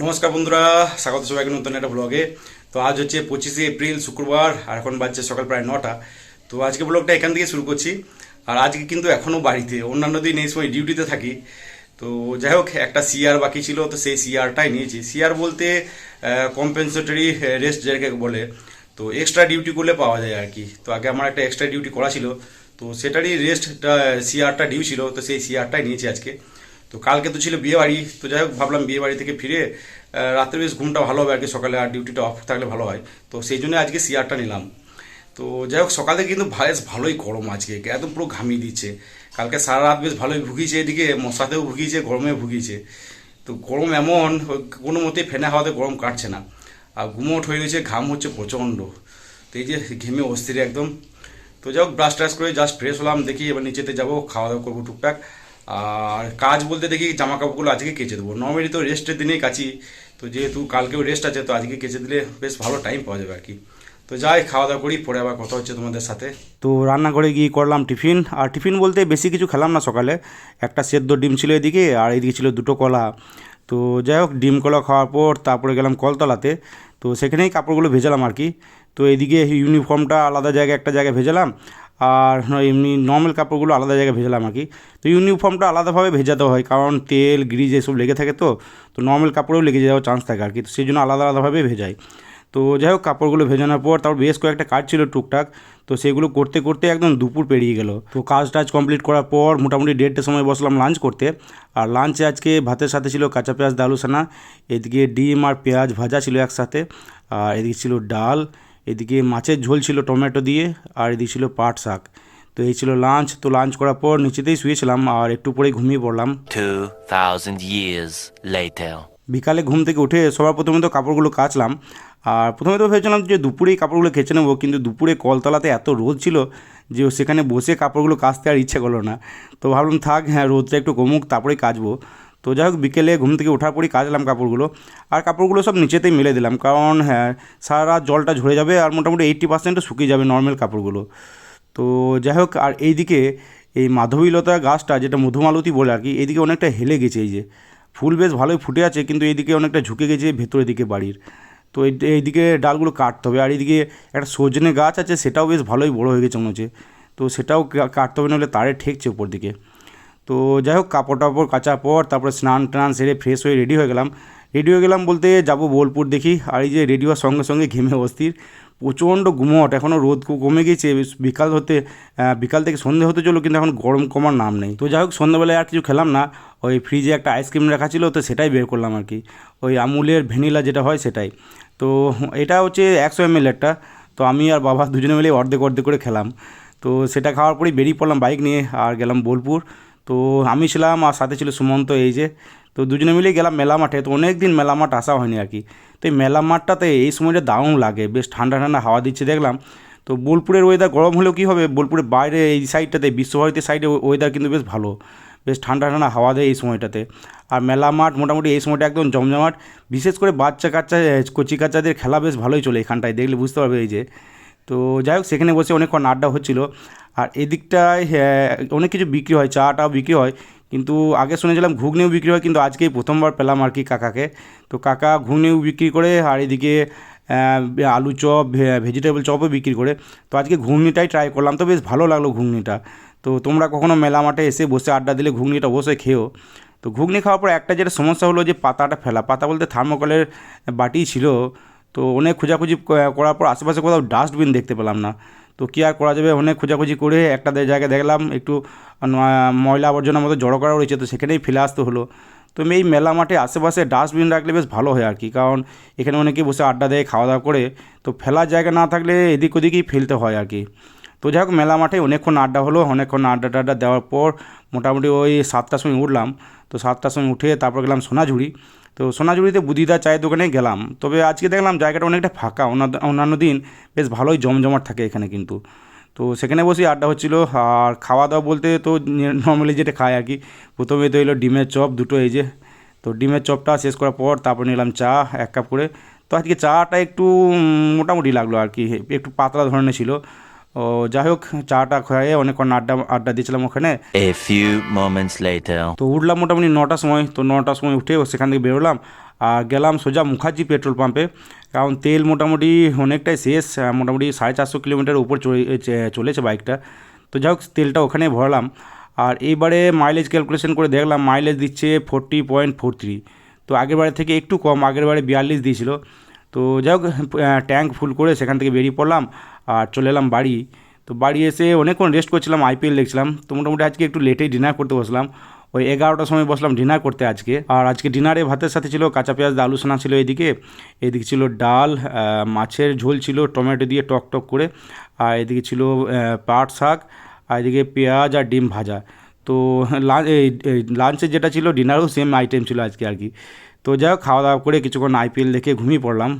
নমস্কার বন্ধুরা, স্বাগত সবাইকে নতুন একটা ব্লগে। তো আজ হচ্ছে 25শে এপ্রিল, শুক্রবার, আর এখন বাজছে সকাল প্রায় 9টা। তো আজকে ব্লগটা এখান থেকে শুরু করছি। আর আজকে কিন্তু এখনও বাড়িতে, অন্যান্য দিন এই সময় ডিউটিতে থাকি। তো যাই হোক, একটা সিআর বাকি ছিল, তো সেই সিআরটাই নিয়েছি। সিআর বলতে কম্পেনসেটরি রেস্ট যেটাকে বলে, তো এক্সট্রা ডিউটি করলে পাওয়া যায় আর কি। তো আগে আমার একটা এক্সট্রা ডিউটি করা ছিল, তো সেটারই রেস্টটা সিআরটা ডিউ ছিল, তো সেই সিআরটাই নিয়েছি আজকে। তো কালকে তো ছিল বিয়ে বাড়ি, তো যাই হোক ভাবলাম বিয়ে বাড়ি থেকে ফিরে রাত্রে বেশ ঘুমটা ভালো হবে আর কি, সকালে আর ডিউটিটা অফ থাকলে ভালো হয়। তো সেই জন্য আজকে সিআরটা নিলাম। তো যাই হোক, সকাল থেকে কিন্তু বেশ ভালোই গরম আজকে, একদম পুরো ঘামিয়ে দিচ্ছে। কালকে সারা রাত বেশ ভালোই ভুগিয়েছে, এদিকে মশাতেও ভুগিয়েছে, গরমে ভুগিয়েছে। তো গরম এমন, কোনো মতেই ফ্যানে হাওয়াতে গরম কাটছে না, আর গুমোট হয়ে গেছে, ঘাম হচ্ছে প্রচণ্ড। তো এই যে ঘেমে অস্থির একদম। তো যাই হোক, ব্রাশ ট্রাশ করে জাস্ট ফ্রেশ হলাম, দেখি এবার নিচেতে যাবো, খাওয়া দাওয়া করবো টুকটাক। আর কাজ বলতে দেখি জামা কাপড়গুলো আজকে কেচে দেবো। নর্মালি তো রেস্টের দিনেই কাচি, তো যেহেতু কালকেও রেস্ট আছে, তো আজকে কেচে দিলে বেশ ভালো টাইম পাওয়া যাবে আর কি। তো যাই খাওয়া দাওয়া করি, পরে আবার কথা হচ্ছে তোমাদের সাথে। তো রান্নাঘরে গিয়ে করলাম টিফিন। আর টিফিন বলতে বেশি কিছু খেলাম না সকালে। একটা সেদ্ধ ডিম ছিল এদিকে, আর এদিকে ছিল দুটো কলা। তো যাই হোক, ডিম কলা খাওয়ার পর তারপরে গেলাম কলতলাতে। তো সেখানেই কাপড়গুলো ভেজালাম আর কি। তো এদিকে ইউনিফর্মটা আলাদা জায়গায় একটা জায়গায় ভেজালাম, আর এমনি নর্মাল কাপড়গুলো আলাদা জায়গায় ভেজালাম আর কি। তো ইউনিফর্মটা আলাদাভাবে ভেজাতে হয়, কারণ তেল গ্রিজ এসব লেগে থাকে। তো নর্মাল কাপড়েও লেগে যাওয়ার চান্স থাকে আর কি, তো সেই জন্য আলাদা আলাদাভাবে ভেজাই। তো যাই হোক, কাপড়গুলো ভেজানোর পর তারপর বেশ কয়েকটা কাজ ছিল টুকটাক, তো সেগুলো করতে করতে একদম দুপুর পেরিয়ে গেল। তো কাজ টাজ কমপ্লিট করার পর মোটামুটি 1:30টার সময় বসলাম লাঞ্চ করতে। আর লাঞ্চে আজকে ভাতের সাথে ছিল কাঁচা পেঁয়াজ দা আলু সানা, এদিকে ডিম আর পেঁয়াজ ভাজা ছিল একসাথে, আর এদিকে ছিল ডাল, এদিকে মাছের ঝোল ছিল টমেটো দিয়ে, আর এদিকে ছিল পাট শাক। তো এই ছিল লাঞ্চ। তো লাঞ্চ করার পর নিচেতেই শুয়েছিলাম, আর একটু পরে ঘুমিয়ে পড়লাম। 2000 years later. বিকালে ঘুম থেকে উঠে সবার প্রথমে তো কাপড়গুলো কাচলাম। আর প্রথমে তো ভেবেছিলাম যে দুপুরেই কাপড়গুলো কেচে নেবো, কিন্তু দুপুরে কলতলাতে এত রোদ ছিল যে সেখানে বসে কাপড়গুলো কাচতে আর ইচ্ছে করলো না। তো ভাবলাম থাক, হ্যাঁ রোদটা একটু কমুক তারপরেই কাচবো। তো যাই হোক, বিকেলে ঘুম থেকে ওঠার পরই কাচলাম কাপড়গুলো। আর কাপড়গুলো সব নিচেতেই মেলে দিলাম, কারণ হ্যাঁ সারা রাত জলটা ঝরে যাবে, আর মোটামুটি 80% শুকিয়ে যাবে নর্মাল কাপড়গুলো। তো যাই হোক, আর এইদিকে এই মাধবীলতা গাছটা, যেটা মধুমালতী বলে আর কি, এইদিকে অনেকটা হেলে গেছে। এই যে ফুল বেশ ভালোই ফুটে আছে, কিন্তু এইদিকে অনেকটা ঝুঁকে গেছে ভেতরের দিকে বাড়ির। তো এইদিকে ডালগুলো কাটতে হবে। আর এইদিকে একটা সজনে গাছ আছে, সেটাও বেশ ভালোই বড় হয়ে গেছে মনে হচ্ছে। তো সেটাও কাটতে হবে, নাহলে তারে ঠেকছে উপর দিকে। তো যাই হোক, কাপড় টাপড় কাচার পর তারপরে স্নান টান সেরে ফ্রেশ হয়ে রেডি হয়ে গেলাম বলতে যাব বোলপুর দেখি। আর এই যে রেডি হওয়ার সঙ্গে সঙ্গে ঘেমে অস্থির, প্রচণ্ড গুমট। এখনও রোদ খুব কমে গেছে, বিকাল থেকে সন্ধে হতে চলো, কিন্তু এখন গরম কমার নাম নেই। তো যাই হোক, সন্ধ্যাবেলায় আর কিছু খেলাম না, ওই ফ্রিজে একটা আইসক্রিম রাখা ছিল, তো সেটাই বের করলাম আর কি। ওই আমুলের ভ্যানিলা যেটা হয় সেটাই। তো এটা হচ্ছে 100 ml একটা। তো আমি আর বাবা দুজনে মিলে অর্ধেক অর্ধেক করে খেলাম। তো সেটা খাওয়ার পরেই বেরিয়ে পড়লাম বাইক নিয়ে, আর গেলাম বোলপুর। তো আমি ছিলাম, আর সাথে ছিল সুমন্ত। এই যে তো দুজনে মিলেই গেলাম মেলা মাঠে। তো অনেক দিন মেলা মাঠ আসা হয়নি আর কি। তো এই মেলা মাঠটাতে এই সময়টা দারুণ লাগে, বেশ ঠান্ডা ঠান্ডা হাওয়া দিচ্ছে দেখলাম। তো বোলপুরের ওয়েদার গরম হলেও কী হবে, বোলপুরের বাইরে এই সাইডটাতে বিশ্বভারতীর সাইডে ওয়েদার কিন্তু বেশ ভালো, বেশ ঠান্ডা ঠান্ডা হাওয়া দেয় এই সময়টাতে। আর মেলা মাঠ মোটামুটি এই সময়টা একদম জমজমাট। বিশেষ করে বাচ্চা কাচ্চা কচি কাচ্চাদের খেলা বেশ ভালোই চলে এখানটায়, দেখলে বুঝতে পারবে। এই যে তো যাই হোক, সেখানে বসে অনেকক্ষণ আড্ডা হচ্ছিল। আর এদিকটায় অনেক কিছু বিক্রি হয়, চাটাও বিক্রি হয়। কিন্তু আগে শুনেছিলাম ঘুগনিও বিক্রি হয়, কিন্তু আজকেই প্রথমবার পেলাম আর কি কাকাকে। তো কাকা ঘুগনিও বিক্রি করে, আর এদিকে আলু চপ, ভেজিটেবল চপও বিক্রি করে। তো আজকে ঘুগনিটাই ট্রাই করলাম, তো বেশ ভালো লাগলো ঘুগনিটা। তো তোমরা কখনো মেলা মাঠে এসে বসে আড্ডা দিলে ঘুগনিটা অবশ্যই খেও। তো ঘুগনি খাওয়ার পর একটা যেটা সমস্যা হলো, যে পাতাটা ফেলা, পাতা বলতে থার্মোকলের বাটি ছিল। তো অনেক খোঁজাখুঁজি করার পর আশেপাশে কোথাও ডাস্টবিন দেখতে পেলাম না। তো কী আর করা যাবে, অনেক খোঁজাখুঁজি করে একটা জায়গায় দেখলাম একটু ময়লা আবর্জনার মতো জড়ো করা রয়েছে, তো সেখানেই ফেলে আসতে হলো। তো এই মেলা মাঠে আশেপাশে ডাস্টবিন রাখলে বেশ ভালো হয় আর কি, কারণ এখানে অনেকে বসে আড্ডা দেয়, খাওয়া দাওয়া করে। তো ফেলার জায়গা না থাকলে এদিক ওদিকেই ফেলতে হয় আর কি। তো যাই হোক, মেলা মাঠে অনেকক্ষণ আড্ডা হলো, অনেকক্ষণ আড্ডা টাড্ডা দেওয়ার পর মোটামুটি ওই 7টার সময় উঠলাম। তো 7টার সময় উঠে তারপর গেলাম সোনাঝুরি। তো সোনাঝুরিতে বুদিদা চায়ের দোকানে গেলাম। তবে আজকে দেখলাম জায়গাটা অনেকটা ফাঁকা, অন্যান্য দিন বেশ ভালোই জমজমাট থাকে এখানে কিন্তু। তো সেখানে বসেই আড্ডা হচ্ছিলো। আর খাওয়া দাওয়া বলতে তো নর্মালি যেটা খায় আর কি, প্রথমে তো এলো ডিমের চপ দুটো। এই যে তো ডিমের চপটা শেষ করার পর তারপর নিলাম চা 1 কাপ করে। তো আজকে চাটা একটু মোটামুটি লাগলো আর কি, একটু পাতলা ধরনের ছিল। ও যাই হোক, চাটা খেয়ে অনেকক্ষণ আড্ডা আড্ডা দিয়েছিলাম ওখানে। A few moments later. তো উঠলাম মোটামুটি 9টার সময়। তো 9টার সময় উঠে সেখান থেকে বেরোলাম। আর গেলাম সোজা মুখার্জি পেট্রোল পাম্পে, কারণ তেল মোটামুটি অনেকটাই শেষ, মোটামুটি 450 কিলোমিটার উপর চলেছে বাইকটা। তো যাই হোক তেলটা ওখানে ভরালাম। আর এইবারে মাইলেজ ক্যালকুলেশন করে দেখলাম মাইলেজ দিচ্ছে 40.43। তো আগের বারে থেকে একটু কম, আগের বারে 42 দিয়েছিল। তো যাই হোক ট্যাঙ্ক ফুল করে সেখান থেকে বেরিয়ে পড়লাম আর চলে এলাম বাড়ি। তো বাড়ি এসে অনেকক্ষণ রেস্ট করছিলাম, আইপিএল দেখছিলাম। তো মোটামুটি আজকে একটু লেটেই ডিনার করতে বসলাম, ওই 11টার সময় বসলাম ডিনার করতে আজকে। আর আজকে ডিনারে ভাতের সাথে ছিল কাঁচা পেঁয়াজ দিয়ে আলু সানা ছিল এদিকে ছিল ডাল, মাছের ঝোল ছিল টমেটো দিয়ে টক টক করে, আর এদিকে ছিল পাট শাক, আর এদিকে পেঁয়াজ আর ডিম ভাজা। তো লাঞ্চে যেটা ছিল ডিনারেও সেম আইটেম ছিল আজকে আর কি। তো যাই হোক খাওয়া দাওয়া করে কিছুক্ষণ আইপিএল দেখে ঘুমিয়ে পড়লাম।